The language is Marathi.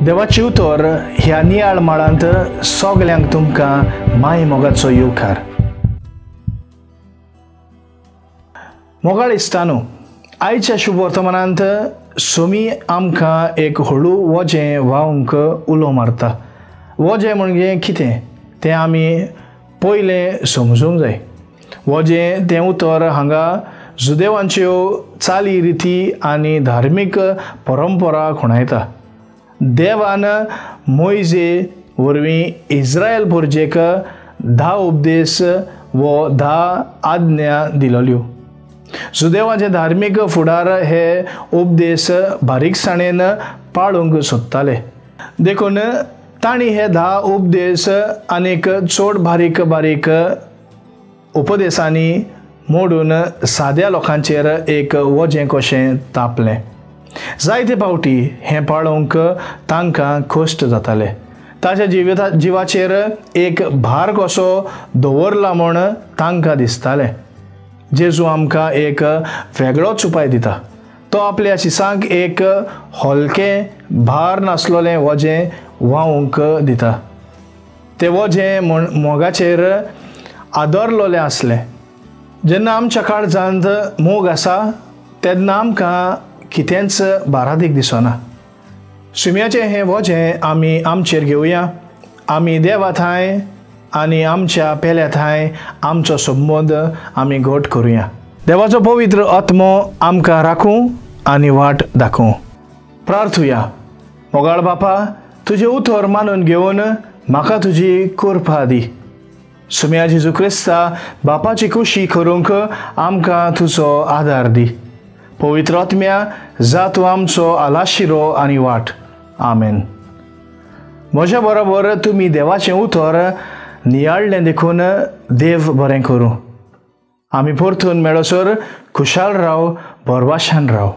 देवाची उतर ह्या नियाळ माळांत सगल्यांक तुमकां माय मोगाचो येवकार. मोगाळ इश्टानो, आयच्या शुभ वर्तमानांत सोमी आमकां एक हळू वजें व्हावंक उलो मारता. वजें म्हणजे कितें तें आमी पयलें समजूंक जाय. वजें तें उतर हांगा जुदेवांच्यो चाली रिती आनी धार्मीक परंपरा खुणायता. देवान मोइजे वरवीं इस्रायल भुरजेक 10 उपदेश वो 10 आज्ञा दिलोल्यो. जुदेवांचे धार्मीक फुडार हे उपदेश बारीकसाणेन पाळूंक सोदताले. देखून तांणी हे 10 उपदेश आनीक चड बारीक बारीक उपदेशांनी मोडून साद्या लोकांचेर एक वजें कशें तापलें. जायते फावटी हें पाळोवंक तांकां कश्ट जाताले. ताच्या जिवाचेर एक भार कसो दवरला म्हूण तांकां दिसतालें. जेजू आमकां एक वेगळोच उपाय दिता. तो आपल्या शिसांक एक हलकें भार नासलोलें वजें व्हावंक दिता. तें वजें मोगाचेर आदरलोलें आसलें. जेन्ना आमच्या काळजांत मोग आसा तेन्ना आमकां कितेंच बारादीक दिसना. सुम्याचें हें वजें आमी आमचेर घेवया. आमी देवा थंय आनी आमच्या पेल्या थंय आमचो संबंद आमी घट करुया. देवाचो पवित्र आत्मो आमकां राखूं आनी वाट दाखोवं. प्रार्थुया. मोगाळ बापा, तुजें उतर मानून घेवन म्हाका तुजी कृपा दी. सुम्या जेजू क्रिस्ता बापाची खुशी करूंक आमकां तुजो आदार दी. पवित्र आत्म्या, जा तूं आमचो आलाशिरो आनी वाट. आमेन. म्हज्या बरोबर तुमी देवाचें उतर नियाळ्ळें देखून देव बरें करूं. आमी परतून मेळसर खुशाल राव, बरवाशान राव.